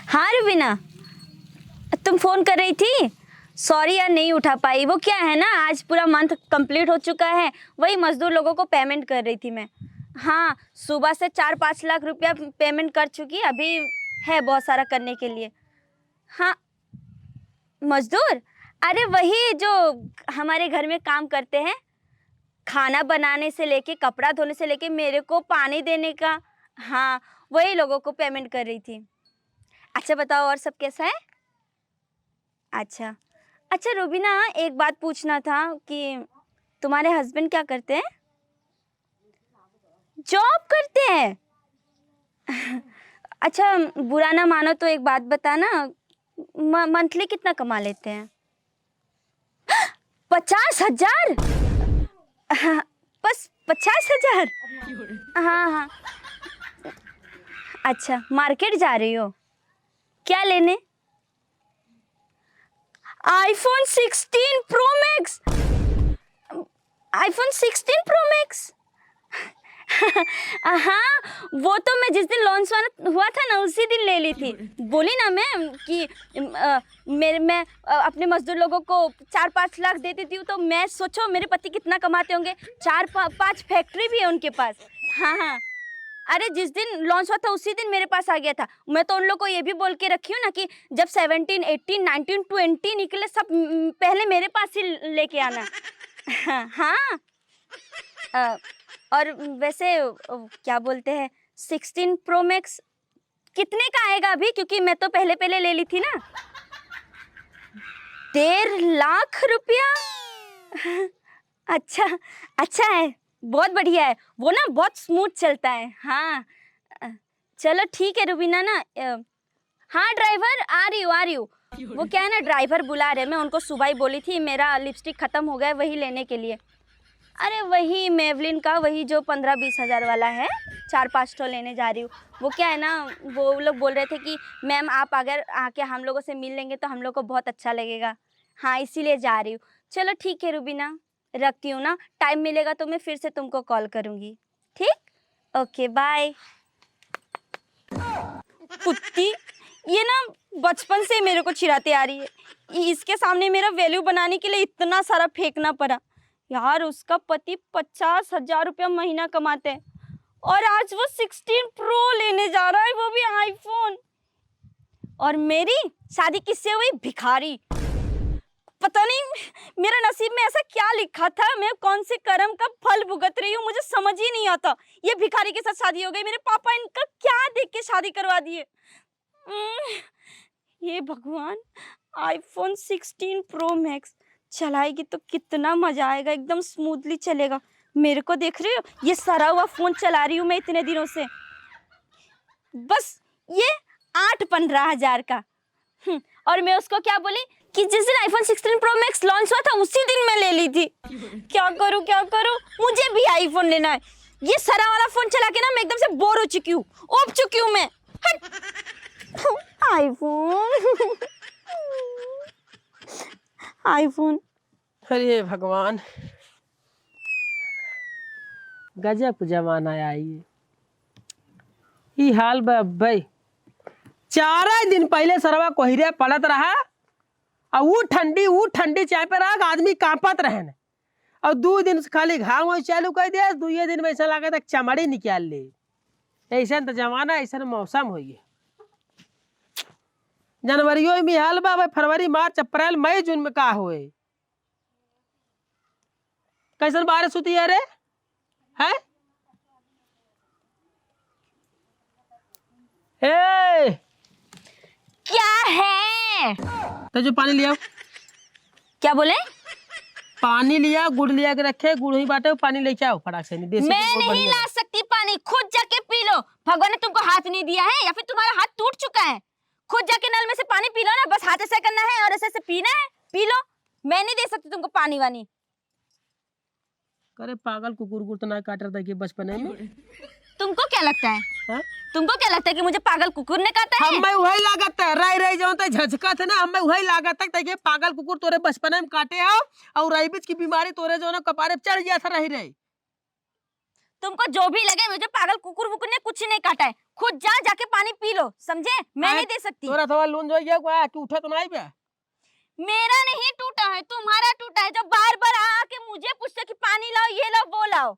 हाँ रुबीना, तुम फोन कर रही थी। सॉरी यार, नहीं उठा पाई। वो क्या है ना, आज पूरा मंथ कंप्लीट हो चुका है, वही मजदूर लोगों को पेमेंट कर रही थी मैं। हाँ, सुबह से 4-5 लाख रुपया पेमेंट कर चुकी, अभी है बहुत सारा करने के लिए। हाँ, मजदूर, अरे वही जो हमारे घर में काम करते हैं, खाना बनाने से लेके कपड़ा धोने से लेके मेरे को पानी देने का। हाँ, वही लोगों को पेमेंट कर रही थी। अच्छा बताओ, और सब कैसा है? अच्छा। अच्छा रूबीना, एक बात पूछना था कि तुम्हारे हस्बैंड क्या करते हैं? जॉब करते हैं? अच्छा, बुरा ना मानो तो एक बात बताना, मंथली कितना कमा लेते हैं? 50,000? बस 50,000? हाँ हाँ। अच्छा, मार्केट जा रही हो क्या लेने? IPhone 16 pro max? IPhone 16 pro max? हाँ, वो तो मैं जिस दिन लॉन्च हुआ था ना, उसी दिन ले ली थी। बोली ना मैं कि मैं अपने मजदूर लोगों को 4-5 लाख दे देती हूँ, तो मैं सोचो मेरे पति कितना कमाते होंगे। 4-5 फैक्ट्री भी है उनके पास। हाँ हाँ, अरे जिस दिन लॉन्च हुआ था उसी दिन मेरे पास आ गया था। मैं तो उन लोग को ये भी बोल के रखी हूँ ना कि जब 17, 18, 19, 20 निकले, सब पहले मेरे पास ही लेके आना। हाँ हाँ। और वैसे क्या बोलते हैं, 16 प्रो मैक्स कितने का आएगा अभी? क्योंकि मैं तो पहले पहले ले ली थी ना। 1.5 लाख रुपया? अच्छा, अच्छा है, बहुत बढ़िया है वो ना, बहुत स्मूथ चलता है। हाँ, चलो ठीक है रुबीना ना। हाँ ड्राइवर, आ रही हूँ आ रही हूँ। वो क्या है ना, ड्राइवर बुला रहे, मैं उनको सुबह ही बोली थी मेरा लिपस्टिक खत्म हो गया है, वही लेने के लिए। अरे वही मेवलिन का, वही जो 15-20 हजार वाला है, 4-5 ठो लेने जा रही हूँ। वो क्या है ना, वो लोग बोल रहे थे कि मैम आप अगर आके हम लोगों से मिल लेंगे तो हम लोग को बहुत अच्छा लगेगा। हाँ, इसीलिए जा रही हूँ। चलो ठीक है रुबीना, रखती हूँ ना, टाइम मिलेगा तो मैं फिर से तुमको कॉल करूँगी। ठीक, ओके बाय। कुत्ती, ये ना बचपन से मेरे को चिढ़ाते आ रही है। इसके सामने मेरा वैल्यू बनाने के लिए इतना सारा फेंकना पड़ा। यार, उसका पति 50,000 रुपया महीना कमाते हैं और आज वो 16 प्रो लेने जा रहा है, वो भी आईफोन। और मेरी शादी किससे हुई? भिखारी। पता नहीं मेरा नसीब में ऐसा क्या लिखा था, मैं कौन से कर्म का फल भुगत रही हूँ, मुझे समझ ही नहीं आता। ये भिखारी के साथ शादी हो गई, मेरे पापा इनका क्या देख के शादी करवा दिए। ये भगवान, आईफोन 16 प्रो मैक्स चलाएगी तो कितना मजा आएगा, एकदम स्मूथली चलेगा। मेरे को देख रही हो, ये सड़ा हुआ फोन चला रही हूँ मैं इतने दिनों से, बस ये 8-15 हजार का। और मैं उसको क्या बोली कि जिस दिन आईफोन 16 प्रो मैक्स लॉन्च हुआ था उसी दिन मैं ले ली थी। क्या करूं क्या करूं, मुझे भी आईफोन लेना है। ये सरा वाला फोन चला के ना मैं एकदम से बोर हो चुकी हूँ, ऊब चुकी हूँ मैं। IPhone, iPhone. अरे भगवान, गजब जमाना आई है। ई हाल भाई, 4 दिन पहले सरवा कोहरे पड़त रहा और वो ठंडी चाय पे रहा, आदमी कांपत रहे न। और 2 दिन से खाली घाम हो चालू कर दिया, 2 दिन में ऐसा लगा था चमड़ी निकाल ले। ऐसा तो जमाना, ऐसा मौसम हो गया। जनवरियों में हाल बा भाई, फरवरी मार्च अप्रैल मई जून में का होए? कैसन बारिश होती है रे? है ए, क्या है? तो जो पानी लिया, क्या बोले? पानी लिया, गुड़ लिया के रखे, गुड़ ही बांटे, पानी लेके आओ फटाक से। देसी मैं गुड़ बहुत नहीं बढ़िया ला सकती पानी, खुद जाके पी लो। भगवान ने तुमको हाथ नहीं दिया है, या फिर तुम्हारा हाथ टूट चुका है? खुद जाके नल में से पानी पी लो ना, बस हाथ ऐसे करना है और ऐसे ऐसे पीना है, पी लो। मैं नहीं दे सकती तुमको पानी वानी। करे पागल, कुकुर कुकुर तो ना काट रहा था कि बचपन में। तुमको क्या लगता है? हाँ? तुमको क्या लगता है कि मुझे पागल कुकुर ने काटा है? हमें वही लागत है, रह रह जाओ तो झटका थे ना, हमें वही लागत है कि पागल कुकुर तोरे बचपन में काटे हो और रेबीज की बीमारी तोरे जो ना कपारे पे चढ़ गया था रही रही। तुमको जो भी लगे, मुझे पागल कुकुर वुकुर ने कुछ नहीं काटा है। खुद जाके पानी पी लो, समझे? मैं नहीं दे सकती। तोरा थोड़ा लोन जो ये हुआ कि उठा तो नहीं बे। मेरा नहीं टूटा है, तुम्हारा टूटा है, जो बार बार आके मुझे पूछते कि पानी लाओ, ये लाओ, वो लाओ।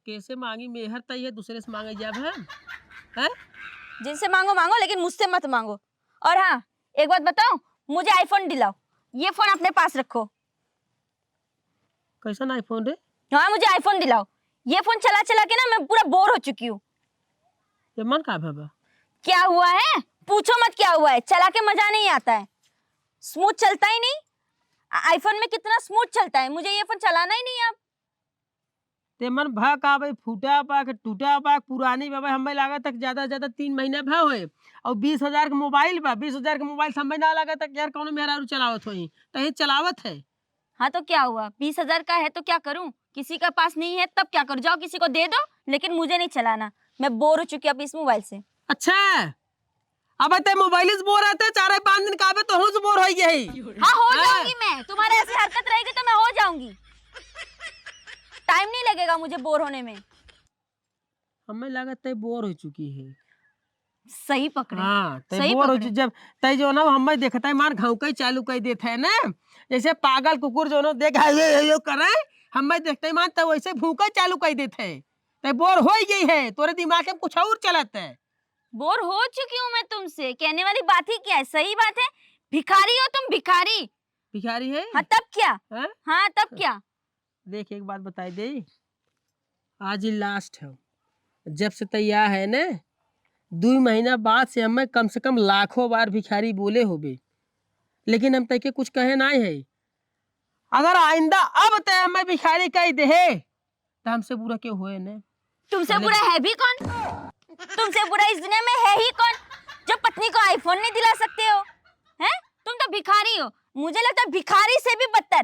कैसे मांगी मेहर तय है, दूसरे से मांगे जब है? जिनसे मांगो मांगो, लेकिन मुझसे मत मांगो। और हाँ, एक बात बताओ, मुझे आईफोन दिलाओ। ये फोन अपने पास रखो। कैसा ना आईफोन रे? हाँ, मुझे आईफोन दिलाओ। ये फोन चला चला के ना मैं पूरा बोर हो चुकी हूँ। ये मन का बाबा क्या हुआ है? पूछो मत क्या हुआ है। चला के मजा नहीं आता है, स्मूथ चलता ही नहीं। आईफोन में कितना स्मूथ चलता है, मुझे ये फोन चलाना ही नहीं अब। ते मन भा का भाई फूटा पाक टूटा पाक पुरानी बाबा हमें लगा तक ज्यादा से ज्यादा 3 महीना भा होए और 20,000 का मोबाइल बा। 20,000 का मोबाइल समय ना लगा तक यार कौन मेरा चलावत होई तही चलावत है। हाँ तो क्या हुआ, 20,000 का है तो क्या करूं? किसी का पास नहीं है तब क्या करूं? जाओ किसी को दे दो, लेकिन मुझे नहीं चलाना। मैं बोर हो चुकी अब इस मोबाइल से। अच्छा अब ते मोबाइल से बोर रहते 4-5 दिन काबे तो हूँ बोर हो गई। हाँ हो जाऊंगी मैं, तुम्हारे ऐसी हरकत रहेगी तो मैं हो जाऊंगी। टाइम नहीं लगेगा मुझे बोर होने में। हमें लगा तय बोर हो चुकी है। सही पकड़े। हाँ तय सही बोर हो पकड़े। जब तय जो ना हमें देखता है मार घाव कई चालू कर देते है ना, जैसे पागल कुकुर जो ना देख ये करे हमें देखते मान तब वैसे भूखा चालू कर देते है। तय बोर हो गई है, तोरे दिमाग में कुछ और चलता है। बोर हो चुकी हूँ मैं तुमसे, कहने वाली बात ही क्या है? सही बात है, भिखारी हो तुम, भिखारी। भिखारी है? हाँ तब क्या? हाँ? हाँ तब क्या? देख एक बात बताई दे, आज ही लास्ट है। जब से तैयार है ना 2 महीना बाद से हमें कम से कम लाखों बार भिखारी बोले होबे, लेकिन हम तय कुछ कहे नहीं है। अगर आइंदा अब तय हमें भिखारी कह दे तो हमसे बुरा क्यों हुए ने? तुमसे बुरा है भी कौन? तुमसे बुरा इस दुनिया में है ही कौन जो पत्नी को आईफोन नहीं दिला सकते हो? हैं? तुम तो भिखारी हो, मुझे लगता है भिखारी से भी बदतर।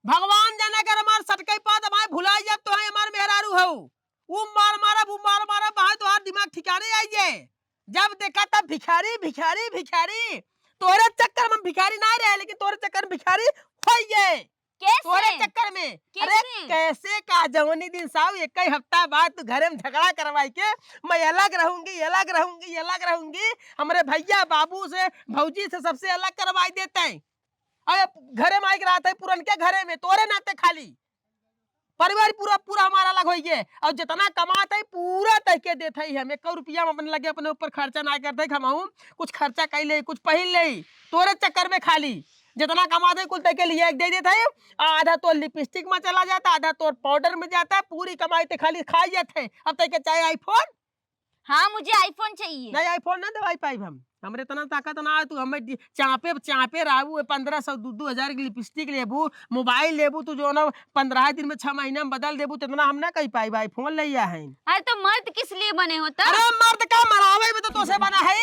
भगवान जाने कर हमार सटकई पात हमारे भुलाई जब तो है हमार मेहरारू हो। वो मार मारा बाहर तो हाथ दिमाग ठिकाने आई जाए। जब देखा तब भिखारी भिखारी भिखारी। तोरे चक्कर में भिखारी ना रहे, लेकिन तोरे चक्कर में भिखारी हो गए। तोरे कैसे? चक्कर में अरे कैसे का जवनी दिन साहब एक ही हफ्ता बाद तू घरे में झगड़ा करवाई के मैं अलग रहूंगी हमारे भैया बाबू से भौजी से सबसे अलग करवाई देते हैं। अरे घरे में आके रहा था पुरन के घरे में तोरे नाते खाली परिवार पूरा हमारा अलग हो गए और जितना कमाते है पूरा तय के देते ही हम। 1 रुपया में अपने लगे अपने ऊपर खर्चा ना करते कमाऊं कुछ खर्चा कर ले कुछ पहिल ले तोरे चक्कर में खाली जितना कमाते कुल तय के लिए एक दे देता है। आधा तो लिपस्टिक में चला जाता, आधा तो पाउडर में जाता है, पूरी कमाई तो खाली खाई जाते हैं। अब तय के चाहे आईफोन। हाँ मुझे आईफोन चाहिए। नहीं आईफोन ना दवाई पाई हम हमरे तना ताकत ना तू हमें चापे रहू 1500 2,000 की लिपस्टिक लेबू मोबाइल लेबू तू जो ना 15 दिन में 6 महीना में बदल देबू तितना हम ना कही पाई भाई फोन लिया है। अरे तो मर्द किस लिए बने हो तब? अरे मर्द का मरावे में तो तोसे बना है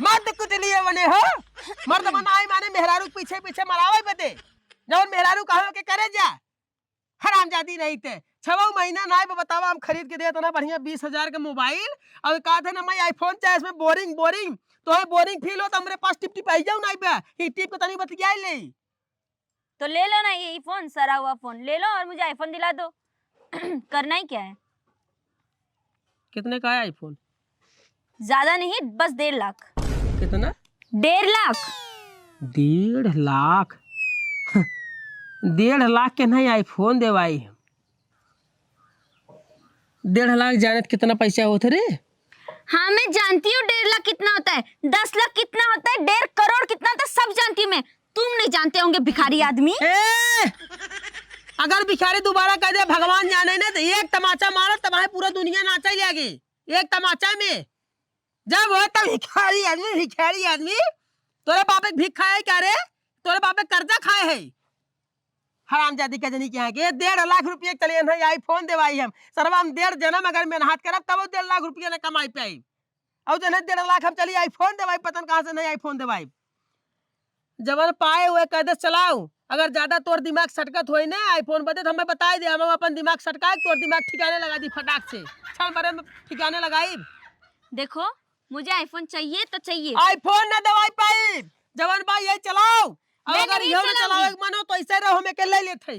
मर्द कुछ लिए बने हो? मर्द बना है माने मेहरारू पीछे पीछे मरावे बदे जब मेहरारू कहो के करे जा हरामजादी नहीं थे 6 महीना ना बतावा हम खरीद के दे तो ना बढ़िया 20,000 का मोबाइल और कहा था ना मैं आईफोन चाहे इसमें बोरिंग तो है बोरिंग फील हो तो हमारे पास टिप आई जाऊ ना टिप को तनी बतिया ले तो ले लो ना ये फोन, सरा हुआ फोन ले लो और मुझे आईफोन दिला दो। करना ही क्या है? कितने का है आईफोन? ज्यादा नहीं, बस 1.5 लाख। कितना? 1.5 लाख। 1.5 लाख? 1.5 लाख के नहीं आईफोन देवाई 1.5 लाख जाने कितना पैसा होता रे? हाँ मैं जानती हूँ 1.5 लाख कितना होता है, 10 लाख कितना होता है, 1.5 करोड़ कितना होता है, सब जानती हूँ मैं। तुम नहीं जानते होंगे भिखारी आदमी। अगर भिखारी दोबारा कह दे भगवान जाने ना तो एक तमाचा मारो तब पूरा दुनिया नाचा ही आगे एक तमाचा में। जब हो तब भिखारी आदमी तोरे बापे भीख खाए क्या रे? तोरे बापे कर्जा खाए है हरामजादी का जनी क्या के 1.5 लाख रुपये चलिए नहीं आईफोन देवाई हम सरवा हम 1.5 जन्म अगर मेहनत करब तब 1.5 लाख रुपये ने कमाई पे आई और जन 1.5 लाख हम चलिए आईफोन देवाई पता कहाँ से नहीं आईफोन देवाई। जवन पाए हुए कदे चलाऊ अगर ज्यादा तोर दिमाग सटकत होई ना आईफोन बदे तो हमें बता दे हम अपन दिमाग सटकाए तोर दिमाग ठिकाने लगा दी फटाक से छल भरे में ठिकाने लगाई। देखो मुझे आईफोन चाहिए तो चाहिए। आईफोन ना दवाई पाई जवन भाई ये चलाओ अगर यो ना चलावे मन हो तो ऐसे रहो हमें के ले लेते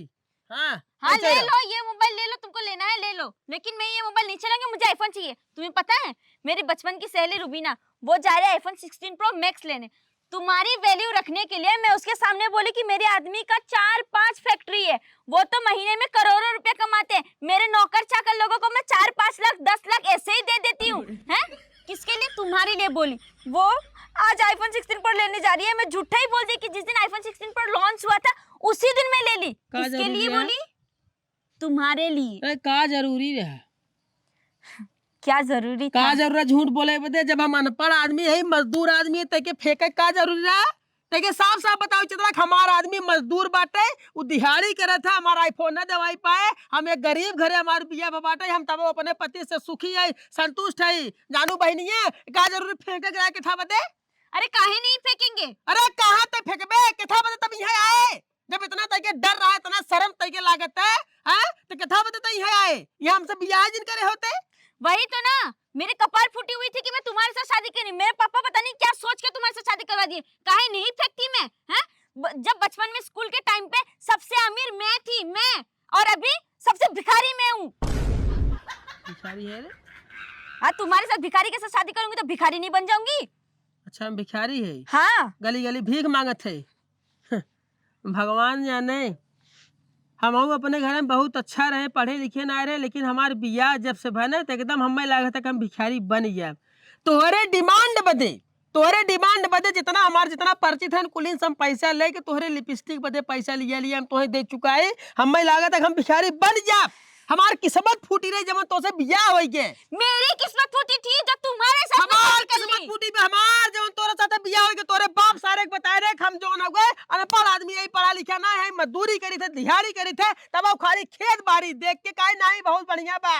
हाँ हाँ ऐसे ले रहो। लो, ये मोबाइल ले लो, तुमको लेना है ले लो, लेकिन मैं ये मोबाइल नहीं चलाऊंगी, मुझे आईफोन चाहिए। तुम्हें पता है मेरी बचपन की सहेली रुबीना, वो जा रही है आईफोन 16 प्रो मैक्स लेने। तुम्हारी वैल्यू रखने के लिए मैं उसके सामने बोली कि मेरे आदमी का 4-5 फैक्ट्री है, वो तो महीने में करोड़ों रुपए कमाते हैं, मेरे नौकर चाकर लोगों को मैं 4-5 लाख 10 लाख ऐसे ही दे देती हूँ। हैं किसके लिए? तुम्हारे लिए बोली। वो आज आईफोन 16 प्रो लेने जा रही है, मैं झूठा ही बोल दी कि जिस दिन आईफोन 16 प्रो लॉन्च हुआ था उसी दिन मैं ले ली। का किसके जरूरी लिए है? बोली? तुम्हारे लिए। अरे का जरूरी रहा? क्या जरूरी था? का जरूरत झूठ बोले बदे? जब हम अनपढ़ आदमी है, मजदूर आदमी है, तके फेंके का जरूरी रहा? तके साफ साफ बताओ चित्रा, हमारा आदमी मजदूर बाटे, वो दिहाड़ी करे था, हमारा आईफोन न दवाई पाए, हम एक गरीब घरे हमारे बिया बाटे, हम तब अपने पति से सुखी है, संतुष्ट है। जानू बहनिए, का जरूरी फेंके गिरा के था बदे? अरे काहे नहीं फेंकेंगे? अरे कहाँ तक फेंकबे के था बदे? तब यहाँ आए जब इतना तके डर रहा है, इतना शर्म तके लागत है, हाँ? तो कथा बदे तो यहाँ आए, यहाँ हमसे बियाह जिन करे होते। वही तो ना, मेरे कपाल फूटी हुई थी कि मैं तुम्हारे साथ शादी करी। मेरे पापा पता नहीं क्या सोच के तुम्हारे साथ शादी करवा दिए। काहे नहीं फेंकती मैं? हैं? जब बचपन में स्कूल के टाइम पे सबसे अमीर मैं थी, मैं, और अभी सबसे भिखारी मैं हूँ। भिखारी है रे? हाँ, तुम्हारे साथ भिखारी के साथ शादी करूंगी तो भिखारी नहीं बन जाऊंगी। अच्छा हम भिखारी है? हाँ, गली गली भीख मांगत है। भगवान जाने, हम अपने घर में बहुत अच्छा रहे, पढ़े लिखे ना रहे, लेकिन हमारे बियाह जब से बने तो एकदम हमें लगा था कि हम भिखारी बन गया। तोहरे डिमांड बदे जितना हमारे जितना परिचित है कुलीन से हम पैसा लेके तोहरे लिपस्टिक बदे पैसा लिया हम तोहे दे चुका है। हमें लगा था कि हम भिखारी बन जा। हमार किस्मत फूटी रही जब तो से बियाह हो गए। मेरी किस्मत फूटी थी जब तुम्हारे साथ मैं हमार शादी कर किस्मत ली। फूटी पे हमार जब तोरे साथ बियाह हो गए, तोरे बाप सारे के बताए रे हम जो हो गए अनपढ़ आदमी, यही पढ़ा लिखा ना है, मजदूरी करी थे, दिहाड़ी करी थे, तब वो खाली खेत बाड़ी देख के काहे नहीं बहुत बढ़िया बा।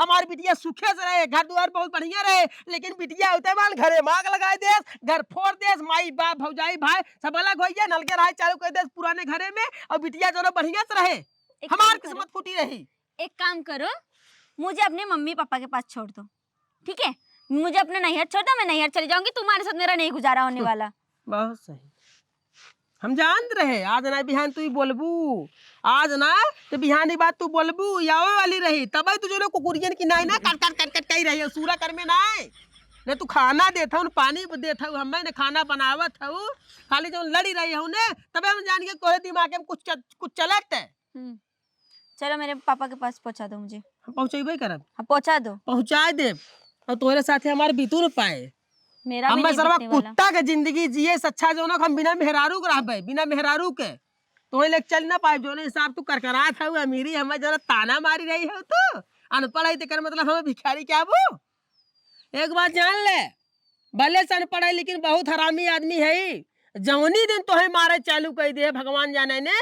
हमारी बिटिया सुखे से रहे, घर द्वार बहुत बढ़िया रहे, लेकिन बिटिया होते माल घरे मांग लगाए देस, घर फोड़ देस, माई बाप भौजाई भाई सब अलग हो गए, नलके रहा चालू कर देस पुराने घरे में, और बिटिया जो बढ़िया से रहे। हमार किस्मत फूटी रही। एक काम करो, मुझे अपने मम्मी पापा के पास छोड़ दो, ठीक है? मुझे अपने नैहर छोड़ दो, मैं नैहर चली जाऊंगी, तुम्हारे साथ मेरा नहीं गुजारा होने वाला। बहुत सही, हम जान रहे आज ना बिहान तू बोलबू, आज ना तो बिहानी बात तू बोलबू यावे वाली रही, तब तू जो कुकुरियन की नाई ना कट कट कट कट कही रही सूरा कर में नाई ने तू खाना देता हूँ, पानी देता हूँ, हमें ने खाना बनावत हूँ, खाली जो लड़ी रही हूँ ने तबे हम जान के तोरे दिमाग में कुछ चलत है। चलो मेरे पापा के पास पहुंचा दो मुझे। हम पहुँचेबे करब। हाँ पहुंचा दो। पहुँचा दे, और तोरे साथे हमारे बीतू न पाए। मेरा भी हमें नहीं सर्वा बीतने वाला। कुत्ता के जिंदगी जिए से अच्छा जो ना हम बिना मेहरारू के रहबे, बिना मेहरारू के तो ले चल ना पाए। जो हिसाब तू करकरात है अमीरी हमें जरा ताना मारी रही है, तो अनपढ़ है तेकर मतलब हमें भिखारी क्या वो? एक बात जान ले, भले से अनपढ़ है लेकिन बहुत हरामी आदमी है। जवनी दिन तोहे मारे चालू कर दे भगवान जाने ने,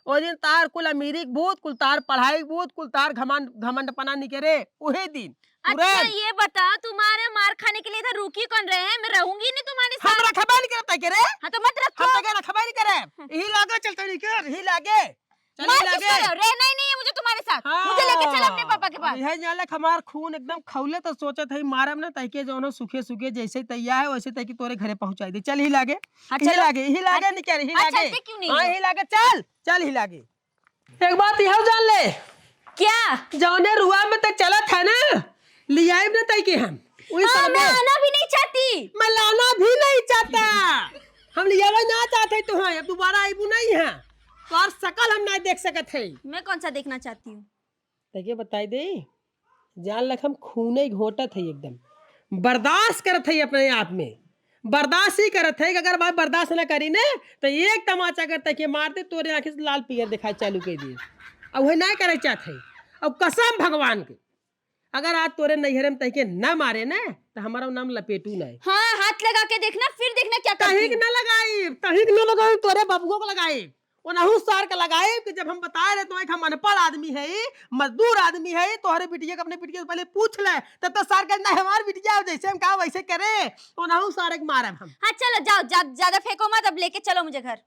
ओ दिन तार कुल अमीरी भूत, कुल तार पढ़ाई भूत, कुल तार घमंड पना निकरे उहे दिन। अच्छा ये बता, तुम्हारे मार खाने के लिए इधर रुकी कौन रहे हैं? मैं रहूंगी नहीं तुम्हारे साथ। हम रखबा नहीं करता के रे। हाँ तो मत रखो। हम तक रखबा नहीं करे, यही लागे चलते नहीं कर, यही लागे चल मार लागे, किसको रहे हो? रहना ही नहीं है मुझे तुम्हारे साथ। हाँ। मुझे लेके चल अपने पापा के पास। यही जान ले हमार खून एकदम खौले तो सोचत है मारम ना तैके जोनो सूखे सूखे जैसे तैयार है वैसे तैके तोरे घरे पहुंचाई दे। चल ही लागे, हाँ, यही चलो। लागे, यही लागे, नहीं क्या, यही हाँ, लागे, चलते क्यों नहीं हाँ हो? यही लागे, चल चल ही लागे। एक बात यह जान ले, क्या? जौने रुआ में तक चलत है ना लियाई ना तैके हम वही हाँ, सब मैं में आना भी नहीं चाहती। मैं लाना भी नहीं चाहता, हम लियावा ना चाहते तो हाँ अब दोबारा आईबू नहीं है, तो और शकल हम नहीं देख सकत है। मैं कौन सा देखना चाहती हूँ? तके बताई दे, जान लख हम खूने घोटत है, एकदम बर्दाश्त करत है अपने आप में, बर्दाश्त ही करत है कि अगर भाई बर्दाश्त ना करी ने तो एक तमाचा करता कि मार दे तोरे आंखें से लाल पियर दिखाई चालू कर दिए, अब वही नहीं करे चाहते है। अब कसम भगवान के अगर आज तोरे नैहरे में तके न मारे ना तो हमारा नाम लपेटू नहीं। हाँ, हाथ लगा के देखना, फिर देखना क्या करती तहिक हूँ। न लगाई, तहिक न लगाई, तोरे बबुओं को लगाई, ओनहु सार के लगाए कि जब हम बता रहे तो हम अनपढ़ आदमी है, मजदूर आदमी है, तोहरे बिटिया के अपने बिटिया से पहले पूछ ले तब तो सार कहना है हमारी बिटिया जैसे हम कहा वैसे करे, ओनहु सारे के मारब हम। हाँ चलो जाओ, ज्यादा फेंको मत, अब लेके चलो मुझे घर।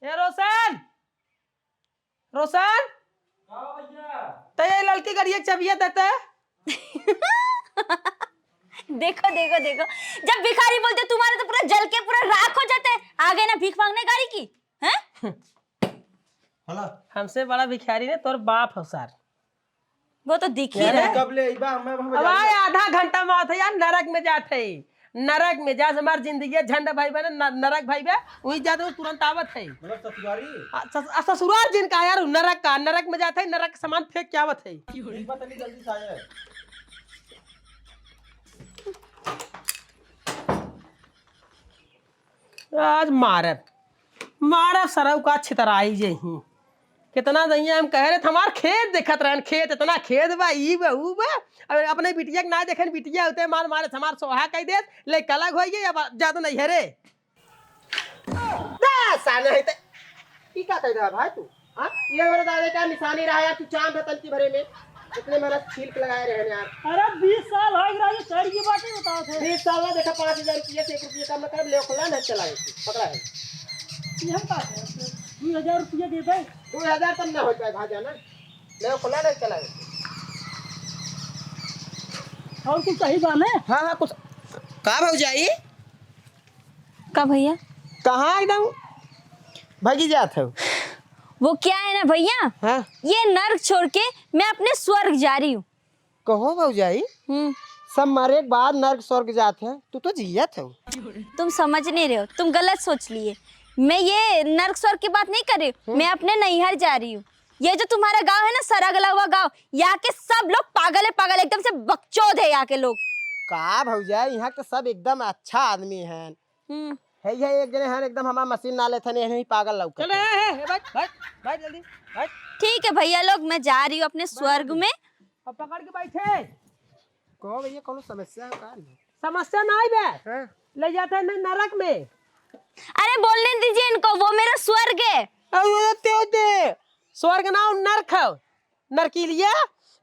ए रोशन, रोशन तो ये लड़की करिए चबिया देते। देखो देखो देखो, जब भिखारी बोलते तुम्हारे तो पूरा जल के पूरा राख हो जाता है। आ गए ना भीख मांगने गाड़ी की, हैं? होला हमसे बड़ा भिखारी ने तोर बाप हो सर। वो तो दिख ही रहा है। कब ले इबा मैं अब आए आधा घंटा में आते यार नरक में जाते नरक में जा हमार जिंदगी झंडा भाई बने नरक भाई बे वही जाते हो तुरंत आवत है। मतलब ससुरारी ससुराल जिनका यार नरक का नरक में जाते है नरक का सामान फेंक के आवत है। इबा तनी जल्दी से आया आज मारब मारब सरव का छितराई जे ही कितना दैया हम कह रहे थे हमार खेत देखत रहन खेत इतना खेत बा ई बा ऊ बा अब अपने बिटिया के ना देखे बिटिया होते मार मारे हमार सोहा कह दे ले कलग होई अब जादू नहीं है रे दा साने है ते की का कह रहा भाई तू? हाँ ये मेरे दादा का निशानी रहा यार, तू चांद रतन की भरे में इतने मेहनत छील लगाए रहे यार। अरे 20 साल हो गया ये चढ़ की बातें बताओ थे 20 साल में देखा 5000 रुपये से 1 रुपये कम कर ले खुला नहीं चला पकड़ा है ये हम का 2000 रुपया दे दे 2000 तब ना हो पाए भाजा ना ले खुला नहीं चला और कुछ सही बात है। हाँ हाँ कुछ कहाँ भाग जाई का भैया कहाँ एकदम भागी जात है वो क्या है ना भैया, हाँ ये नर्क छोड़ के मैं अपने स्वर्ग जा रही हूँ। कहो भाग जाई सब मरे के बाद नर्क स्वर्ग जाते हैं, तू तो जियत है। तुम समझ नहीं रहे हो, तुम गलत सोच लिए। मैं ये नर्क स्वर्ग की बात नहीं कर रही हूँ, मैं अपने नैहर जा रही हूँ। ये जो तुम्हारा गांव है ना, सरा गला हुआ गांव, यहाँ के सब लोग पागल है, पागल एकदम से बकचोद है यहाँ के लोग। का भौजाई यहाँ के सब एकदम अच्छा आदमी हैं। है ये एक जने हैं एकदम हमारा मशीन ना लेते नहीं पागल लौक चले भाई जल्दी भाई ठीक है भैया लोग, मैं जा रही हूँ अपने स्वर्ग में। अब पकड़ के बैठे कहो भैया कौन समस्या है का समस्या ना आई बे हाँ? ले जाते हैं नरक में। अरे बोलने दीजिए इनको, वो मेरा स्वर्ग है। स्वर्ग ना नरक है नरकीलिया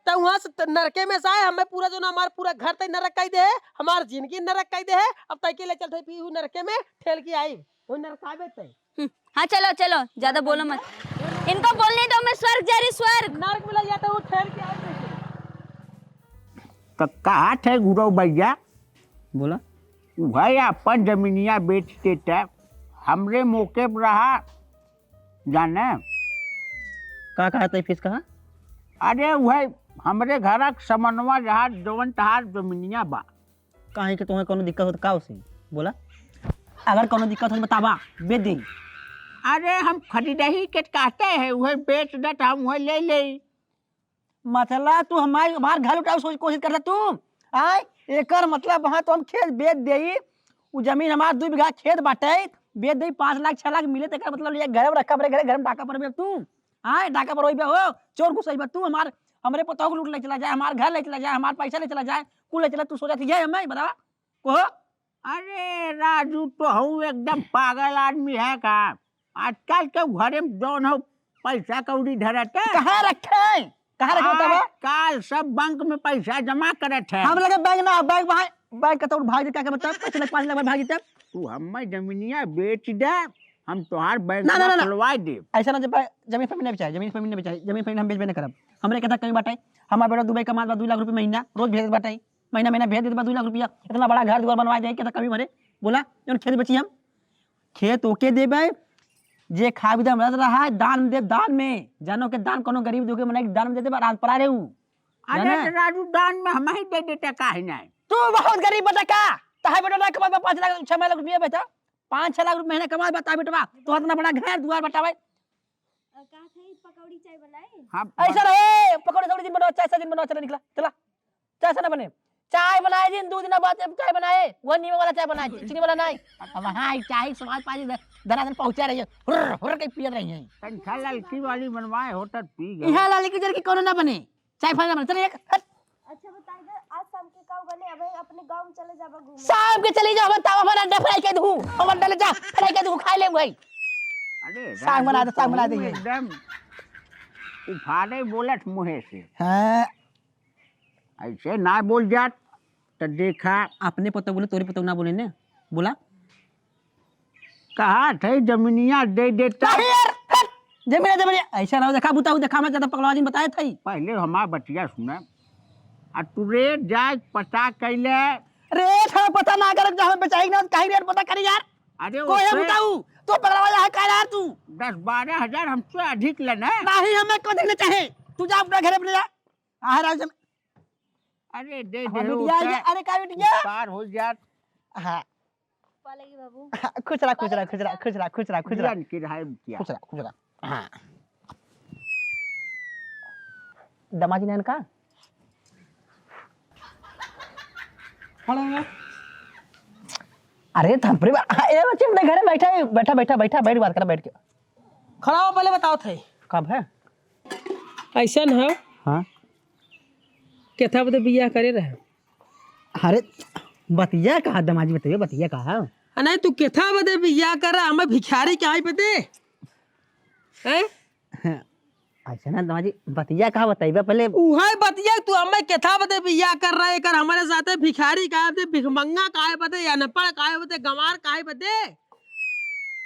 तो वहां से नरके में से आए हमें पूरा जो ना हमारा पूरा घर तक नरक कह दे है हमार जिंदगी नरक कह दे है। अब तक के ले चलते पी नरके में ठेल के आई वो नरक आवे तय। हाँ चलो चलो, ज्यादा बोलो मत, इनको बोलने दो, मैं स्वर्ग जा रही हूँ, स्वर्ग। नरक में ले जाता वो ठेल के आई तो कहा थे गुरु भैया बोला भाई अपन जमीनिया बेच देता हमरे मौके पर रहा जाने का कहा था फीस कहा अरे वह हमरे घर समनवा जहाँ जवन तहार जमीनिया बा कहीं के तुम्हें कोनो दिक्कत हो तो का उसे बोला अगर कोनो दिक्कत हो तो बतावा बेच दे। अरे हम खरीद ही के कहते हैं वह बेच दे तो हम वह ले ले मसला तू हमार घर उठाओ सोच कोशिश कर रहा तू आय एकर मतलब वहाँ तो हम खेत बेच दे वो जमीन हमार 2 बीघा खेत बाटे बेच दे 5 लाख 6 लाख मिले तेकर मतलब ये घर में रखा पड़े घर में डाका पर तू आय डाका पर हो चोर घुसई बा तू हमरे पतोह को लूट ले चला जाए हमार घर ले चला जाए हमार पैसा ले चला जाए कुल ले चला तू सोचा थी हमें बता कहो। अरे राजू तो हूँ एकदम पागल आदमी है का आजकल के घरे में जौन हो पैसा कौड़ी धरते कहाँ रखे काल सब बैंक में पैसा जमा करे थे हम लगे बैंक ना बैंक वहाँ बैंक का तो भाग क्या मतलब 5 लाख भागी तब तू हमें जमीनिया बेच दे हम तोहार बैंक ना, ना, ना, ना। खुलवा दे ऐसा ना जब जमीन पर नहीं चाहिए जमीन पर नहीं चाहिए जमीन पर हम बेचबे नहीं करब हमरे कहता कहीं बाटे हमारा बेटा दुबई कमा 2 लाख रुपये महीना रोज भेज बाटे महीना भेज देते 2 लाख रुपया इतना बड़ा घर दुआर बनवा जाए कहता कभी मरे बोला जौन खेत बेची हम खेत ओके देबे जे खा भी रह रहा है दान दे दान में जानो के दान कोनो गरीब दुखे मने दान में दे दे रात पर आ रे अरे राजू दान में हम ही दे देते काहे नहीं तू बहुत गरीब बेटा का ताहे बेटा ना कमा 5 लाख 6 लाख रुपया बेटा 5-6 लाख रुपया महीना कमा बता बेटवा तो इतना बड़ा घर दुआर बटावे पकौड़ी चाय बनाए। हम ऐसा रहे पकौड़े थोड़ी दिन बनाओ चाय से दिन बनाओ चला निकला चला चाय से ना बने चाय बनाए दिन 2 दिन बाद चाय बनाए वो नींबू वाला चाय बनाए चीनी वाला नहीं अब हां चाय समाज पाजी धनाधन पहुंचा रही है हुर के पियत रही है तनखा लड़की वाली बनवाए होटल पी गए यहां लाली की जर की कोनो ना बने चाय फाना बने चले अच्छा बताइए आज शाम के का बने अब अपने गांव में चले जाबा घूमने शाम के चली जाओ बताओ हमारा अंडा फ्राई कर दूं हम अंडा ले जा फ्राई कर दूं खा ले भाई अरे साग बना दे साग बना दे एकदम उफाड़े बोलत मुहे से हां ऐसे ना बोल जात तो देखा अपने पतो बोले तोरे पतो ना बोले ने बोला कहा थे जमीनिया दे देता जमीन ऐसा ना देखा बुता देखा मैं ज्यादा पकड़वा दिन बताया था पहले हमारा बतिया सुना आ तू रेट जाए पता कैले रेट है पता ना कर जहां बेचाई ना कहीं रेट पता करी यार अरे कोई उससे- बताऊ तो पकड़वाया है का यार तू 10-12 हजार हमसे अधिक लेना है। नहीं हमें को देना चाहे तू जा अपना घर अपने जा आ राज अरे दे हाँ, दे बिटिया ये अरे का बिटिया पार हो जा। हां पालेगी बाबू। खुश रहा खुश रहा खुश रहा खुश रहा खुश रहा खुश रहा जान की रहा है बिटिया। खुश रहा खुश रहा हां दमाजी नैन का अरे थपरी ये बच्चे अपने घर में बैठा है बैठा बैठा बैठा बैठ बात कर बैठ के खड़ा हो पहले बताओ थे कब है ऐसा है हाँ केथा बदे बियाह करे रहे अरे बतिया कहा दमाजी बताइए बतिया कहा नहीं तू केथा बदे बियाह कर रहा हमें भिखारी क्या है पते हैं अच्छा ना दमाजी बतिया कहा बताइए पहले उहाय बतिया तू हमें केथा बदे बियाह कर रहा है कर हमारे साथे भिखारी का है भिखमंगा का है बदे अनपढ़ का है बदे गंवार का है बदे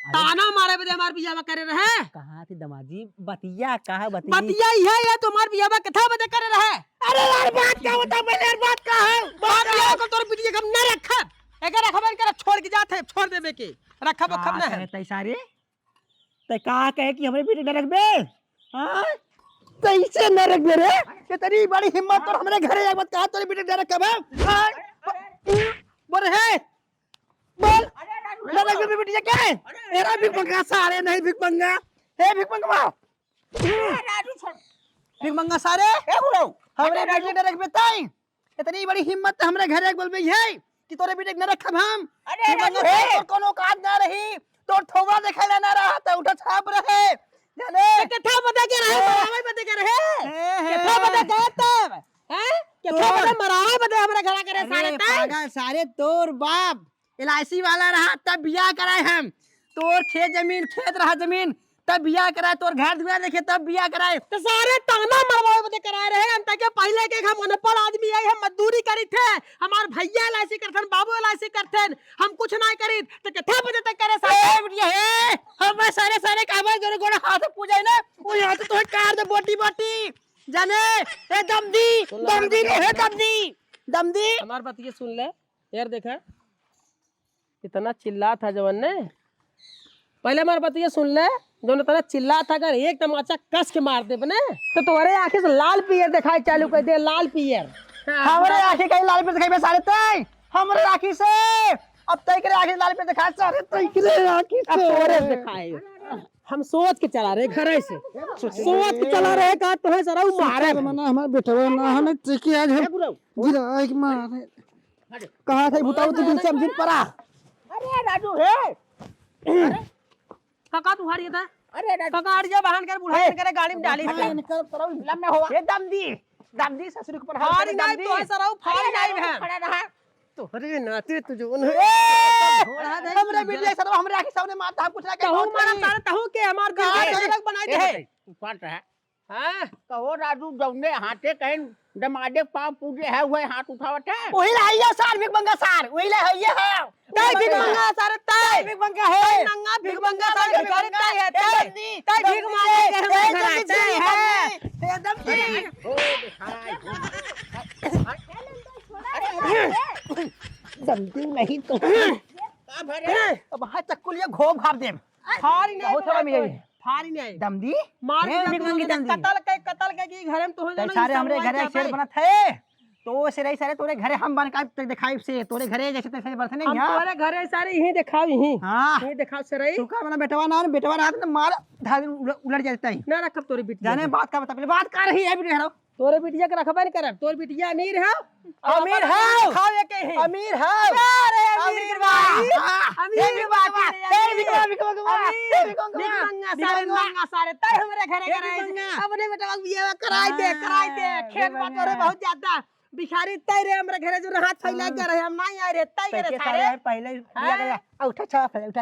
ताना मारे बदे हमार बियाह करे रहे कहा थी दमाजी बतिया कहा बतिया बतिया यह है तुम्हार बियाह केथा बदे करे रहे अरे यार बात क्या बता पहले यार बात का है बात बियाह को तोर बिटिया कम न रखब एकर रखबन कर छोड़ के जाते छोड़ देबे के रखब खब न है तैसारे ते का कहे कि हमरे बेटे न रखबे हां कैसे न रखबे रे ये तेरी बड़ी हिम्मत और हमरे घरे एक बात कहा तेरे बेटे न रखब बोल है बोल न रखबे बेटे क्या है मेरा भी पंगा सारे नहीं भिख मंगा हे भिख मंगवा भिख मंगा सारे ए बुढ़ो हमरे बेटे न रखबे ताई इतनी बड़ी हिम्मत हमरे घरे एक बोलबे है कि तोरे बेटे न रखब हम अरे तोर कोनो काज ना रही तोर थोबा देखे ना रहा त उठा छाप रहे जाने केथा बदे के रहे मरावे बदे के रहे केथा बदे के तब हैं केथा बदे मरावे बदे हमरा घरा करे सारे तब पागल सारे तोर बाप एलआईसी वाला रहा तब बियाह कराए हम तोर खेत रहा जमीन तब बियाह कराए तोर घर दुआर देखे तब बियाह कराए तो सारे ताना मरवावे बदे कराए रहे हम तके पहले के हम अनपढ़ आदमी है हम मजदूरी करी थे हमार भैया एलआईसी करथन बाबू एलआईसी करथन हम कुछ नहीं करी तो केथा बदे तक करे सारे बिटिया हे हम सारे काबर जोरे गोड़ हाथ पूजे ना वो यहां तो कार दे बोटी बोटी जाने ए दमदी रे हे दमदी हमार बात ये सुन ले यार देखा इतना चिल्ला था जवन ने पहले हमार बात ये सुन ले जो इतना चिल्ला था अगर एक तमाचा कस के मार दे बने तो तुम्हारे आंखें से लाल पियर दिखाई चालू कर दे लाल पियर हमरे आंखें कहीं लाल पे दिखाई सारे तय हमरे आंखी से अब तय करे आंखें लाल पे दिखा सारे तय करे आंखी अब से तोरे दिखाए हम सोच के चला रहे घर से सोच के चला रहे का तुम्हें जरा मारे मना हमार बेटवा ना हमें त्रिकी आज है गिरा एक मार कहा था बताओ तो दिन से हम दिन परा अरे राजू है काका तू हारिए था अरे राजू काका हट जा वाहन कर बुढ़ा करे गाड़ी में डाली निकल करो लम्बे हुआ ये दमदी ससुर के पर हारी नहीं तो है सराउ फाड़ी नहीं है खड़ा रहा तोहरे नाते तू जो हमरे बेटे सर हमरे आंखी सामने मारता हम कुछ ना कहूं मारा सारे कहूं के हमार दिल के अलग बनाई दे है ऊपर है हां कहो राजू जौने हाथे कहीं दमादे पाँव पूजे है वही हाथ उठावत है वही लाइया सार भिख मंगा सार वही ले है ये है तय भीख मंगा सारे तय भिख मंगा है नंगा भीख मंगा सारे भिखारी तय है तय भीख मांगे के हम घर आते हैं एकदम दमदी नहीं तो अब हाथ चक्कुलिया घोब घाप दे फारी नहीं बहुत हरामी है फारी नहीं दमदी मार है भिख मंगी दमदी कतल के की घर में तो तो सारे हमरे घरे शेर बना थे तो से रही सारे तोरे घरे हम बन का दिखाई से तोरे घरे जैसे तैसे बरसने हम यहाँ तुम्हारे घरे सारे यही दिखाओ यही हाँ यही दिखाओ से रही सुखा बना बेटवा ना तो मार धार उलट जाता है ना रखब तोरी बिटिया जाने बात का बता पहले बात कर रही है बेटे हरो तोरे बिटिया के रखबा नहीं करब तोर बिटिया अमीर है अमीर है खावे के है अमीर है अरे अमीर भाई अमीर भाई भीख मंगा सारे मंगा सारे तय हमरे घरे करे अपने बेटा बियाह कराई दे खेत बात तोरे बहुत ज्यादा भिखारी तय रे हमरे घरे जो हाथ फैला के रहे हम नहीं आए रे तय करे सारे पहले लिया गया उठा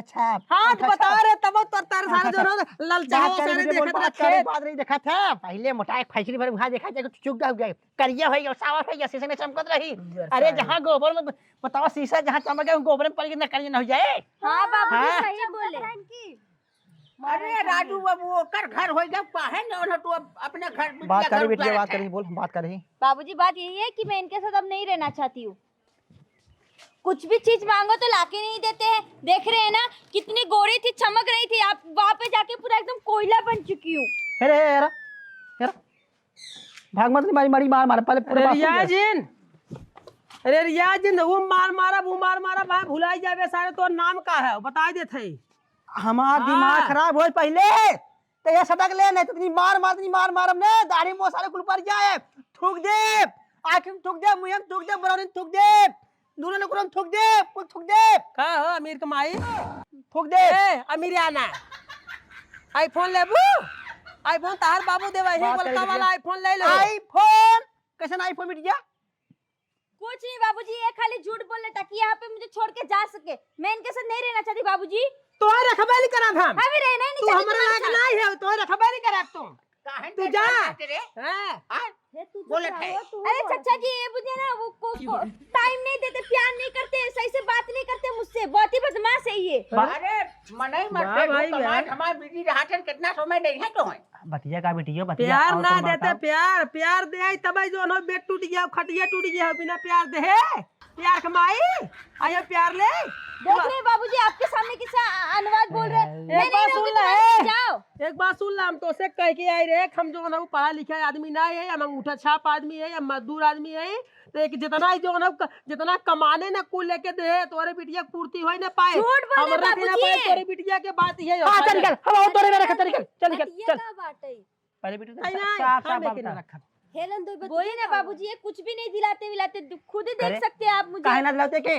छाप हाथ बता रे तब तर तर सारे जो ललचावा सारे देखत रखे बात नहीं देखा था पहले मोटा एक फैसली भर वहां देखा जाए चुक गया करिया हो गया सावा हो गया शीशे में चमकत रही अरे जहां गोबर में बताओ शीशा जहां चमक गया गोबर में पड़ गया न करिया न हो जाए हाँ बाबू हाँ। सही बोले। अरे राजू बाबू ओकर घर हो गया काहे न तू अपने घर बात करी बेटी बात करी बोल बात करी बाबूजी बात यही है कि मैं इनके साथ अब नहीं रहना चाहती हूँ। कुछ भी चीज मांगो तो लाके नहीं देते हैं। देख रहे हैं ना कितनी गोरी थी, चमक रही थी, आप वहाँ पे जाके पूरा एकदम कोयला बन चुकी हूँ। अरे यार यार भाग मत मारी मारी मार मार पहले पूरा बात सुन ले। रियाजिन, अरे रियाजिन, वो मार मारा भाई भुलाई जावे सारे। तो नाम का है बता देते। हमार दिमाग खराब हो पहले तो ये सटक ले, नहीं तो इतनी मार मार हमने दाढ़ी मुंह सारे कुल पर जाए। थूक दे, आंखें में थूक दे, मुंह में थूक दे, बरौनी में थूक दे, दोनों ने कुल थूक दे, कुल थूक दे, का हो अमीर कमाई थूक दे। अमीर आना आईफोन लेबू, आईफोन तार बाबू देवा है बड़का वाला आईफोन ले लो। आईफोन कैसे ना आईफोन मिट गया? कुछ नहीं बाबूजी, ये खाली झूठ बोल रहे ताकि यहाँ पे मुझे छोड़ के जा सके। मैं इनके साथ नहीं रहना चाहती बाबूजी। तो रखबे करा हम, हमें रहना ही नहीं तू चाहती हमरा तुम्हारे लायक साथ। नहीं है, तो रखबे करा तुम। तू जा हां बोले थे। अरे चाचा जी ये मुझे ना वो टाइम नहीं देते, प्यार नहीं करते, सही से बात नहीं करते मुझसे, बहुत ही बदमाश है ये। अरे मनई मत वाह भाई, कमाल वाह। हमार बिजी रहतन कितना समय नहीं है तो है। बतिया का बेटियो बतिया प्यार और ना तुम देते, बताओ। प्यार दे आई तब जो न बेड टूट गया, खटिया टूट गया, बिना प्यार दे है प्यार कमाई आयो प्यार ले। देख रहे हैं बाबूजी आपके सामने किसे अनुवाद बोल रहे हैं। मैं एक बात नहीं सुन रहूंगी ले, तुम्हारे साथ, जाओ। एक बात सुन ले, हम तो से कह के आई रे, हम जो ना पढ़ा लिखा आदमी ना है, हम अंगूठा छाप आदमी है या मजदूर आदमी है, तो एक जितना जो ना जितना कमाने ना कुल लेके दे तोरे बिटिया पूर्ति होई ना पाए, झूठ बोल रहे हमरा के ना बाबूजी। पाए तोरे बिटिया के बात ये हां चल निकल, हम तोरे में रख, चल निकल चल निकल ये चल। क्या बात है? पहले बेटी नहीं साफ हम साफ लेके बात ना रखा। हेलन दो वही ना बाबूजी, ये कुछ भी नहीं दिलाते विलाते, खुद ही करे? देख सकते हैं आप मुझे। काहे ना दिलाते के?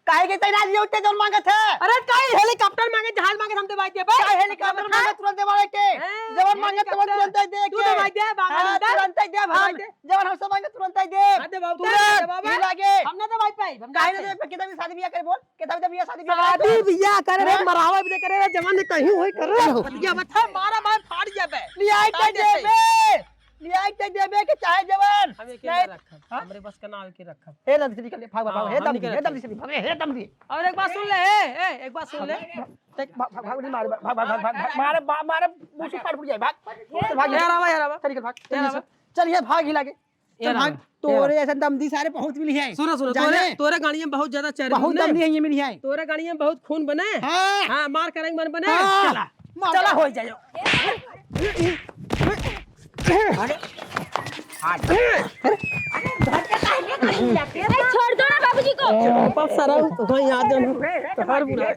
काहे के तैनात लिए उठते जोन मांगे थे? अरे काई हेलीकॉप्टर मांगे, जहाज मांगे, हम दे दे काहे हेलीकॉप्टर मांगे तुरंत देवाले के? जवान मांगे तुरंत दे के। तू दवाई दे बाबा, हाँ, तुरंत दे भाई। जवान हमसे मांगे तुरंत दे। दे बाबू, तुरंत बाबा ही लागे। हमने दवाई पाई, हम काहे ना दे कितना भी शादी ब्याह करे बोल, कितना भी ब्याह शादी ब्याह करे। शादी बियाह करे रे, हाँ? मरावा भी करे रे, जवान कहीं होई कर रे, पतिया बता मारा मार फाड़ जाबे। लियाई के देबे, लियाई के देबे के चाहे जवान। हमें के ना रखब, हमरे बस का नाम के रखब। हे दम से निकल भाग भाग हाँ, हे हम दम निकल हे दम से भाग हे दम से। और एक बात सुन ले, ए एक बात सुन ले, भाग नहीं मार भाग भाग भाग मारे मारे मुंह से फाड़ फूट जाए भाग। चल भाग यार आवा चल निकल भाग यार आवा। चल ये भाग ही लागे। चल यार भाग। आवा। तोरे ऐसा दमदी सारे बहुत मिली है। सुनो सुनो, जाने? तोरे गाड़ी में बहुत ज्यादा चर्बी बहुत दमदी है ये मिली है। तोरे गाड़ी में बहुत खून बने। हां हां मार करेंगे मन बने। हाँ। चला चला हो जाओ। अरे छोड़ दो ना बाबूजी को। बस सारा तो याद है तो हर बुरा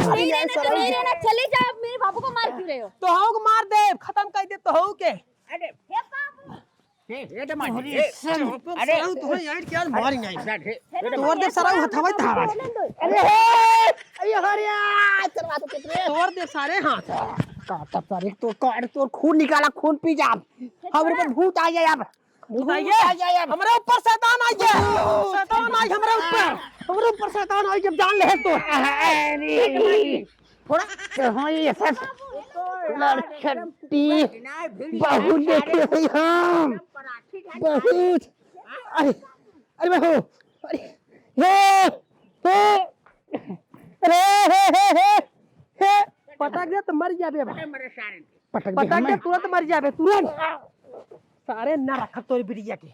नहीं रहना तो नहीं रहना, चले जाओ। आप मेरे बाबू को मार क्यों रहे हो? तो हाउ को मार दे, खत्म कर दे तो हाउ के। अरे हे बाबू, ये तो मान अरे सारा तो यार क्या मार नहीं। तोर दे सारा हथवा धारा, अरे अरे हरिया चलवा तो कितने तोर दे सारे हाथ। काटा सारे तो खून निकाला, खून पी जा। हमरे पर भूत आ जाए अब। भूत आइए, हमारे ऊपर शैतान आ गया, शैतान आई हमारे ऊपर शैतान आई, जब जान ले तो थोड़ा हाँ ये सब लड़खटी बहुत देखे हुई हम बहुत। अरे अरे मैं हूँ अरे हे पटक दे तो मर जाबे बा, पटक पटक दे तुरंत मर जाबे तुरंत। सारे न रख तोरी बिटिया के,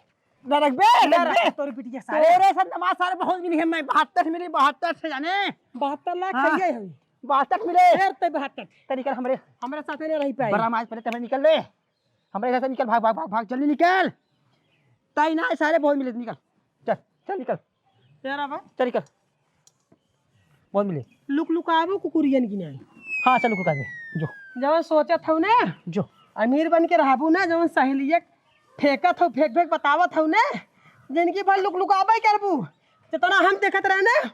नरक बे न रख तोरी बिटिया सारे। तेरे साथ नमाज सारे बहुत मिली है। मैं 72 मिली, 72 से जाने 72 लाख हाँ। खाइए हुई 62 मिले। फिर ते 72 निकल हमरे हमारे साथ नहीं रही पाई। बड़ा माज पहले तब निकल ले हमरे घर से निकल, भाग भाग भाग भाग जल्दी निकल। ताई ना सारे बहुत मिले, निकल चल चल निकल तेरा बा चल निकल बहुत मिले। लुक लुकाबो कुकुरियन की नहीं। हाँ चल रुका दे जो जब सोचा था ना जो अमीर बन के रहबू ना, जब सहेलिया फेंकत हो फेंक फेंक बतावत हो ना, जिनकी पर लुक लुकाबे करबू, जितना हम देखत रहे ना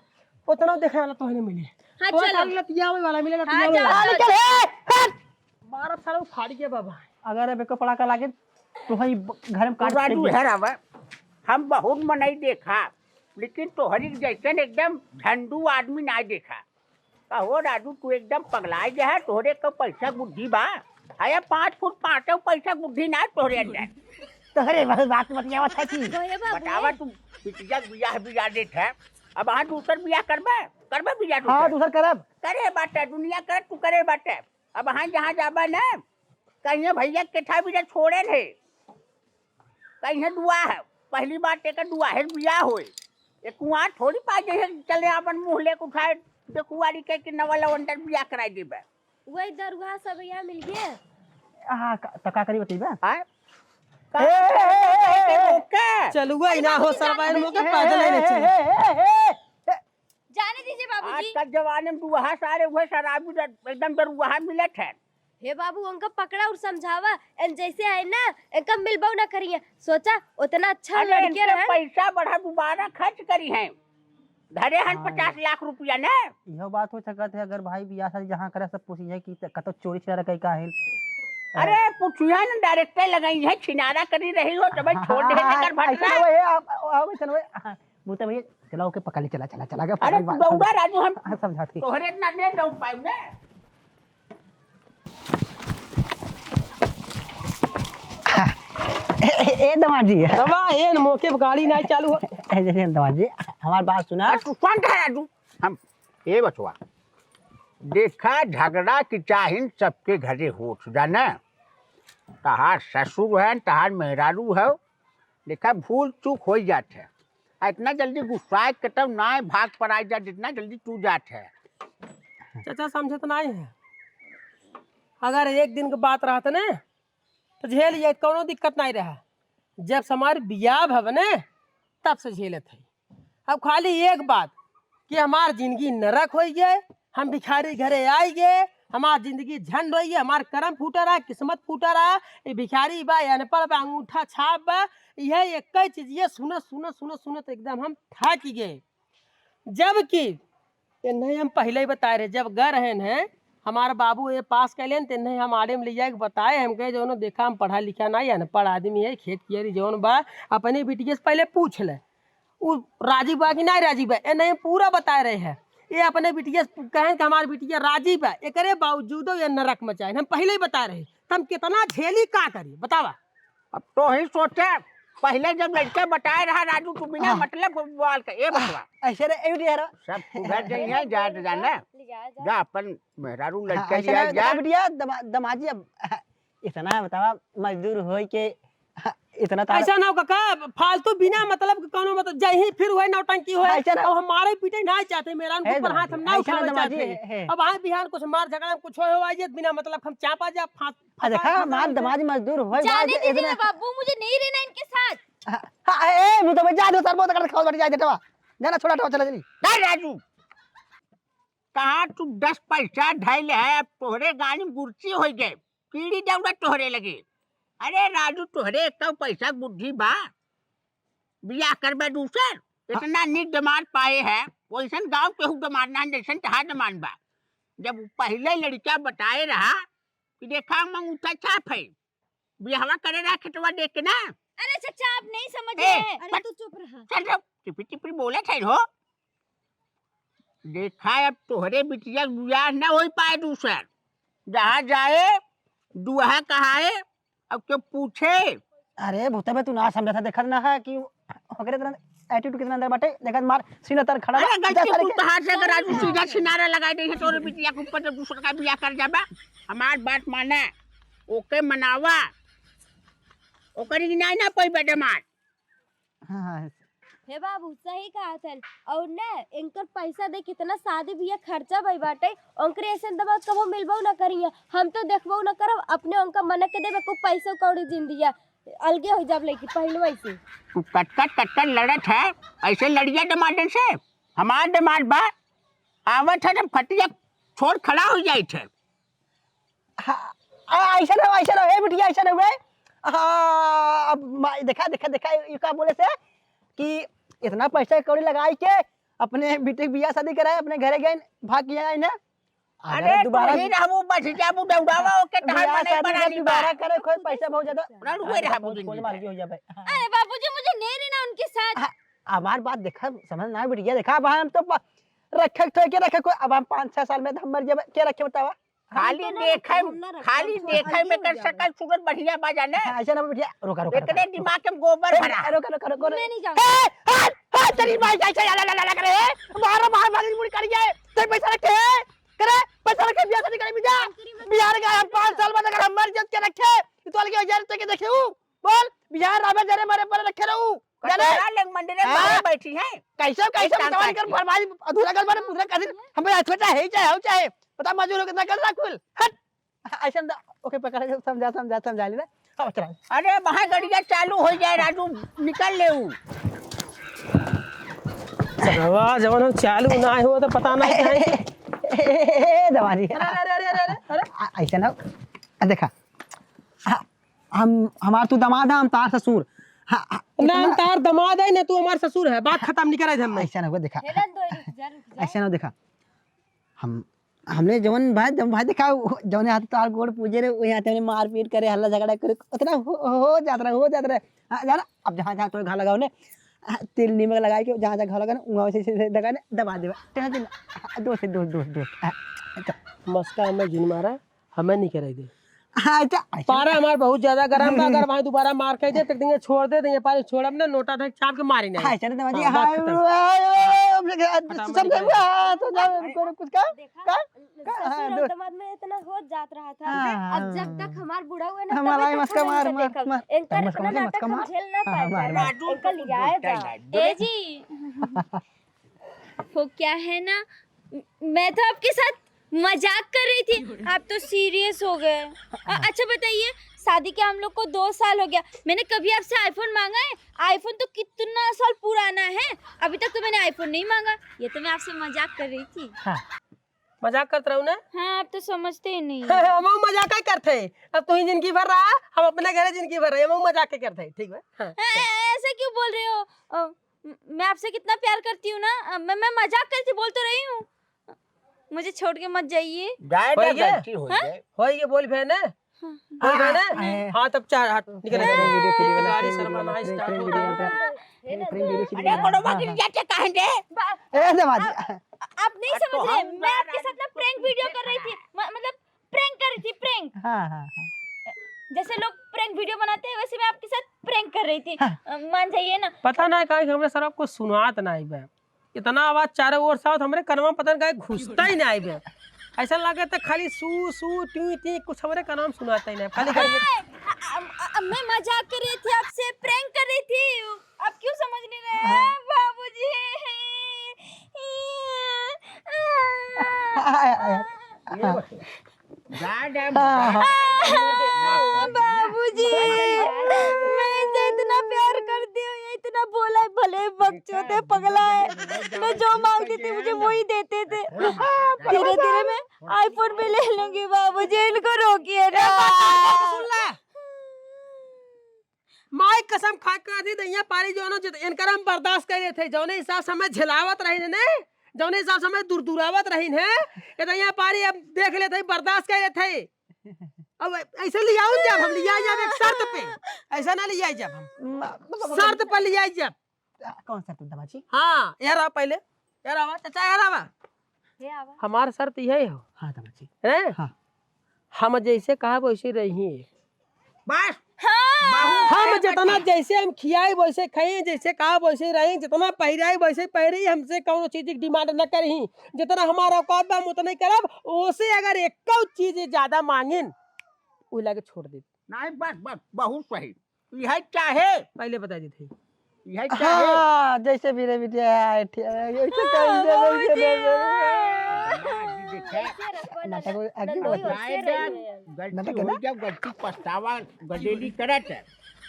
उतना देखे वाला तो नहीं मिले। हाँ, तो चलो। लतिया वाला मिले, हाँ, लतिया जाओ, वाला जाओ, निकल मारा सारा फाड़ गया बाबा। अगर अब को पड़ा का लागे तो भाई घर में काट राजू दे। है रावा, हम बहुत मनई देखा, लेकिन तोहरी जैसन एकदम झंडू आदमी ना देखा। कहो राजू तू एकदम पगला गया है, तोहरे को पैसा बुद्धि बा। आया 5 फुट 5 पैसा बुद्धि ना तोहरे अंदर। तोहरे बस बात बतियावा था कि भैया बाबू, बतावा तू पिटिया बियाह बियाह देत है, अब हाँ दूसर बियाह करबे बियाह हाँ दूसर दूसर करब करे बाटे, दुनिया कर तू करे बाटे। अब हाँ जहाँ जाबा ना कहीं भैया केठा भी छोड़े थे, कहीं दुआ है, पहली बात एक दुआ है बियाह होए, ये कुआं थोड़ी पा जैसे चले अपन मुँह लेके उठाए कुआरी के कि नवा लवंडर बिया कराई देबे। वही दरगाह सब यहाँ मिल गया। हाँ तो का करी बताइबे? आय चलुआ ही ना हो सरवाइन मोके पैदल ही नहीं चले। जाने दीजिए आज बाबूजी। का जमाने में दुहा सारे वह शराबी एकदम दरुहा मिलत है। हे बाबू उनका पकड़ा और समझावा एन जैसे है ना इनका मिलबाव ना करिए। सोचा उतना अच्छा अरे लड़के इनके रहे। पैसा बढ़ा दोबारा खर्च करी है धरे हन 50 लाख रुपया ने। यह बात हो सकत है अगर भाई बियाह शादी जहाँ करे सब पूछी है कि कतो चोरी छिनारा कई का है। अरे पुछिया न डायरेक्टर लगाई है छिनारा करी रही हो तो भाई छोड़ दे कर भट ऐसा रहा। वो चलो बोलते भैया चलाओ के पकड़ ले चला चला चला गया। अरे दौड़ा राजू हम समझाती तोहरे ना ने दौड़ पाऊ ने। ए दमाद जी हवा एन मोके गाड़ी नहीं चालू हो। जैसे दमाद जी हमारी बात सुना। तू कौन था राजू? हम ए बचवा देखा झगड़ा की चाहिन सबके घरे हो जाने। तहार ससुर है तहार मेहरारू है देखा भूल चूक हो जाते है। इतना जल्दी गुस्सा के तब ना भाग पर आ जा जितना जल्दी तू जात है। चाचा समझे तो नहीं है। अगर एक दिन की बात रहता ना तो झेल ये कोनो दिक्कत नहीं रहा। जब से हमारे बियाह भव ने तब से झेलत है। अब खाली एक बात कि हमार जिंदगी नरक हो गए, हम भिखारी घरे आई गए, हमार जिंदगी झंड हो गई, हमार कर्म फूटा रहा, किस्मत फूटा रहा। ये भिखारी बा अनपढ़ बा अंगूठा छाप बा यह एक ही चीज ये सुनत सुनत सुनत सुनत एकदम हम थक गए। जबकि ये नहीं हम पहले ही बताए रहे जब गए रहे हैं हमारे बाबू ये पास कैले तो नहीं हम आड़े में ले जाके बताए हम कहे जो देखा हम पढ़ा लिखा नहीं अनपढ़ आदमी है खेत कियारी जौन बा अपने बिटिया से पहले पूछ ले वो राजी बा कि नहीं राजी बा। ये नहीं हम पूरा बताए रहे हैं ये अपने बिटिया से कहें कि हमारी बिटिया राजी बा एक बावजूद ये नरक मचाए हम पहले ही बता रहे तो हम कितना झेली का करी बतावा। अब तो ही सोचे पहले जब लड़के बताए रहा राजू तू बिना मतलब बोल के ए बचवा ऐसे रे ए यार सब सुधर जाई है जा जाने ले जा जा। जा अपन मेहरारू लड़के ऐसा लिया ना जा। बिटिया दमाद जी अब इतना बतावा मजदूर होई के इतना ऐसा ना हो काका फालतू बिना मतलब के कोनो मतलब जही फिर हुए नौटंकी हुए ऐसा ना- और हमारे पीटे नहीं चाहते मेरा है ऊपर हाथ हम ना ऐसा ना उठाना दमाद जी, चाहते है। अब हाँ बिहान कुछ मार झगड़ा में कुछ हो आइए बिना मतलब हम चापा जा देखा हमार दमाद मजदूर होई जाने दीजिए बाबू मुझे नहीं रहना इनके साथ। हां ए मुझे तो जा दो सर बहुत कर खाओ बैठ जाए देटवा जाना छोड़ा टवा चला जल्दी। नहीं राजू कहाँ तू 10 पैसा ढाई है अब तोहरे गाड़ी में गुर्ची हो गए पीढ़ी दौड़ा तोहरे लगे। अरे राजू तोहरे एक पैसा बुद्धि बा बिया करबे दूसर इतना नीक डिमांड पाए है वैसन गांव के हु डिमांड ना जैसन तहा डिमांड बा। जब पहले लड़का बताए रहा कि देखा मंगूठा छाप है बियाहवा करे रहा खेतवा देख के ना। अरे चाचा आप नहीं समझ ए, रहे। अरे तू चुप रहा। चल रहो टिपी टिपी बोले थे हो देखा अब तोहरे बिटिया बियाह न हो पाए दूसर जहाँ जाए दुहा कहाए अब क्यों पूछे। अरे भूता बे तू ना समझा था देखत ना है कि ओकरे तरह एटीट्यूड कितना अंदर बाटे देखत मार सीना तर खड़ा अरे बा, गलती जा सारे तू के- कहाँ से अगर आज सीधा सिनारा लगा दे है तोरे बिटिया के ऊपर तो दूसरा का बियाह कर जाबा। हमार बात माने ओके मनावा ओकरी की नहीं ना कोई बदमाश। हाँ हाँ हे बाबू सही कहा था। और ना इनकर पैसा दे कितना शादी बिया खर्चा भई बाटे उनकरे ऐसे दबा कबो मिलबो ना करिए। हम तो देखबो ना करब अपने उनका मन के देबे को पैसा कौड़ी जिंदिया अलगे हो जाब लईकी पहले वैसे। तू कट लड़त है ऐसे लड़िया डिमांड से हमार डिमांड बा आवत है जब खटिया छोड़ खड़ा हो जाए थे। ऐसा ना ए बिटिया ऐसा ना हुए। हाँ अब देखा देखा देखा ये का बोले से कि इतना पैसा कौड़ी लगाई के अपने बेटे बियाह शादी कराए अपने घरे गए भाग गया है ना। अरे दोबारा तू ही रहबू बस जाबू दौड़ावा ओके तहार बियाह मने शादी बना जब ली दोबारा बा। करे कोई पैसा बहुत ज्यादा ना रुके रहा बुझी कोई मार हो जाए। अरे बाबूजी मुझे नहीं रहना उनके साथ। हमार बात देखा समझ ना बिटिया देखा अब हम तो रखे ठोके के रखे कोई अब हम 5-6 साल में हम मर जाए क्या रखे बतावा। खाली देखे में कर सकल सूरत बढ़िया बा जाने ऐसा ना बिटिया रोका रोका एकरे दिमाग में गोबर भरा। रोका रोका रोका मैं नहीं जाऊंगी। हां तेरी मां कैसे ला करे मारो मार मारी मुड़ी कर गए तो पैसा रखे करे पैसा रखे बियाह शादी करे बिहार का 5 साल बाद अगर हम मर जात के रखे तो अलगे 1000 रुपए के देखे बोल बिहार राबे जरे मारे पर रखे रहू जाने कटोरा लेंग मंदिर में हाँ। बाहर बैठी है कैसे कैसे टांग बतावा कर काट के। फरमाई अधूरा कर बारे पूरा कर हम अच्छा है चाहे हो चाहे पता मजूर हो कितना कर राखुल हट ऐसा ओके पकड़ के समझा ले अब चला अरे वहाँ गड़िया चालू हो जाए राजू निकल ले ऊ। सरवा जवन हम चालू ना हो तो पता नहीं कहीं दवारी ऐसा ना देखा हम हमार तू दामाद है हम तार ससुर ना हम तार दामाद है ना तू हमार ससुर है बात खत्म नहीं करे हम ऐसा ना हुआ देखा हेलन दो रुक जा ऐसा ना देखा हमने जवन भाई देखा जवन हाथ तार गोड़ पूजे रे वही हाथ में मार पीट करे हल्ला झगड़ा करे उतना हो जाता रहा जाना अब जहाँ जहाँ तो घा लगाओ ने तेल नीमक लगा के जहाँ जहाँ घा लगा वहाँ से लगा ने दबा दे दोस्त मस्का हमें जिन मारा हमें नहीं करे दे अच्छा पारा हमार बहुत ज्यादा गर्म बा अगर भाई दोबारा मार के दे तक देंगे छोड़ दे पानी छोड़ अपने नोटा धक छाप के मारी नहीं हाय चल दमाजी हाँ, बात खत्म। समझ तो जा कुछ का देखा ससुर और दामाद में इतना हो जात रहा था हाँ, अब जब तक हमार बूढ़ा हुए ना हमारा ही मस्का मार इनकर मस्का इतना मार, नाटक मस्का हम मार। झेल ना हाँ, मार, पाए राजू इनका तो लिया है बोलता जा ही नहीं। ए जी वो क्या है ना मैं तो आपके साथ मजाक कर रही थी आप तो सीरियस हो गए अच्छा बताइए शादी के हम लोग को 2 साल हो गया मैंने कभी आपसे आईफोन मांगा है आईफोन तो कितना साल पुराना है अभी तक तो मैंने आईफोन नहीं मांगा ये तो मैं आपसे मजाक कर रही थी मजाक करते रहो ना हाँ आप तो समझते ही नहीं हम मजाक ही करते अब तू ही जिंदगी भर रहा हम अपने घरे जिंदगी भर रहे हम मजाक ही करते ठीक है हाँ। ऐसे क्यों बोल रहे हो मैं आपसे कितना प्यार करती हूँ ना मैं मजाक करती बोल तो रही हूँ मुझे छोड़ के मत जाइए जाए हो ना गया? गलती हो जाए हो ये बोल फे ना बोल फे ना हाँ तब चार हट निकल गाड़ी शर्मा ना स्टार्ट हो गया अरे कोडोबा गिर जाते कहीं दे ए दमाजी आप नहीं तो समझ रहे हम मैं आपके साथ ना प्रैंक वीडियो कर रही थी मतलब प्रैंक कर रही थी प्रैंक हाँ जैसे लोग प्रैंक वीडियो बनाते हैं वैसे मैं आपके साथ प्रैंक कर रही थी मान जाइए ना पता नहीं कहीं हमरे सर आपको सुनात नहीं बे इतना आवाज चारों ओर साथ हमरे कनमा पता नहीं कहीं घुसता ही नहीं बे ऐसा लगे तो खाली सू सू टी टी कुछ हमरे का नाम सुनाता ही नहीं खाली मैं मजाक कर रही थी आपसे प्रैंक कर रही थी आप क्यों समझ नहीं रहे हैं बाबूजी बाबूजी मैं इनसे इतना प्यार करती हूँ ये इतना बोला है भले बकचोदे पगला है मैं जो मांगती थी मुझे वही देते थे धीरे धीरे मैं आईफोन भी ले लूंगी बाबूजी इनको रोकिए ना माई कसम खा कर दी दैया पारी जोनो इनकर हम बर्दाश्त करे थे जौने हिसाब से हमें झेलावत रही ने जौने हिसाब से हमें दुरदुरावत रही है ये दैया पारी अब देख लेते बर्दाश्त करे थे अब ऐसे ले आओ जब हम लिया जब एक शर्त पे ऐसा ना लिया जब हम शर्त पर लिया जब कौन सा तुम दमाजी हाँ यार आ पहले यार आवा चाचा यार आवा हमार शर्त यही हो हाँ दमाजी है हाँ हम जैसे कहा वैसे रही बस हम जितना जैसे हम खियाए वैसे खाए जैसे कहा वैसे रहे जितना पहिराए वैसे पहरे हमसे कौन चीज की डिमांड न करी जितना हमारा औकात बा हम उतना ही करब ओसे अगर एक चीज ज्यादा मांगिन वो लगे छोड़ दे नहीं बस बस बहुत सही यही चाहे पहले बता दी थी यही चाहे हाँ जैसे मेरे बिटिया गलती हो जब गलती पछतावा गडेली करत है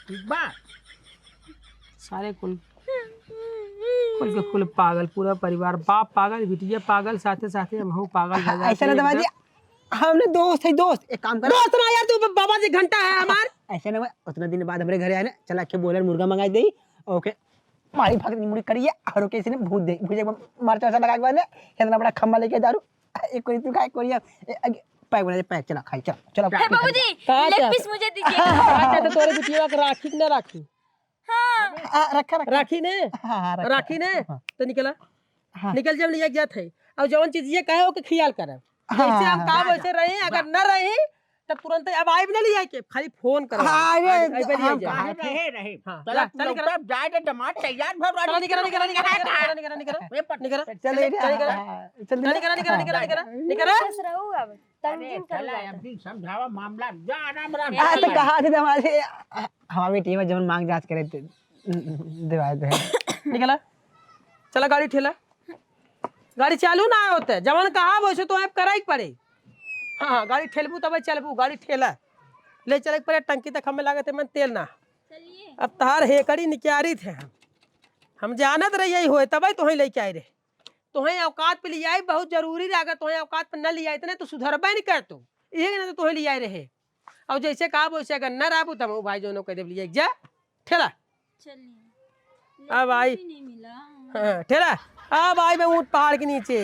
ठीक बा सारे कुल के कुल पागल पूरा परिवार बाप पागल बिटिया पागल साथे साथे हम पागल हो जाते ऐसा ना दमाजी हमने दोस्त है दोस्त एक काम कर दोस्त ना यार तू बाबा जी घंटा है हमार ऐसे ना उतना दिन बाद हमारे घर आए ना चला के बोले मुर्गा मंगाई दे ओके मारी भाग मुड़ी करिए और ओके इसने भूत दे भूजे मरचा सा लगा के बाद इतना बड़ा खम्मा लेके दारू एक कोई तू खाए कोई पैक बना दे पैक चला खाई चलो हे बाबूजी कहाँ लेग क्या? पीस मुझे दीजिए अच्छा तो तोरे बिटिया के राखी कि ना राखी हाँ रखा राखी ने हाँ राखी ने हाँ। तो निकला हाँ। निकल जब लिया गया थे अब जवन चीज ये कहे हो कि ख्याल करे जैसे हम कहा वैसे रहे अगर न रहे तब तुरंत अब आए भी ना लिया के खाली फोन करो हाँ, अरे, आई पे लिया हम जा। काहे रहे रहे हाँ, चला चल, चल, लौटा जाए तो दमाद तैयार भर चलो निकल निकल निकल निकल निकल निकल निकल चल निकल निकल निकल निकल निकल बस रहू अब तंजीम कर चला अभी समझावा मामला जा आराम आराम तो कहा थे हमारे हमारी टीम में जब मांग जांच करे थे दिवाए दे निकला चला गाड़ी ठेला गाड़ी चालू ना होते जवन कहा वैसे तो ऐप कराई पड़े हाँ गाड़ी ठेलबू तब चलबू गाड़ी ठेला ले चले पड़े टंकी तक हमें लागत है मन तेल ना अब तार हेकड़ी निक्यारी थे हम जानत रही यही हुए तब तुहें लेके आए रहे तुहें औकात पे ले आई बहुत जरूरी रहा तुहें औकात पे न ले आए तो सुधरबे नहीं कर तू ये ना तो तुहें ले आए रहे और जैसे कहा वैसे अगर न रहबू तब भाई जो कह दे लिए जा ठेला चलिए अब आई नहीं मिला हाँ ठेला अब आई मैं ऊँट पहाड़ के नीचे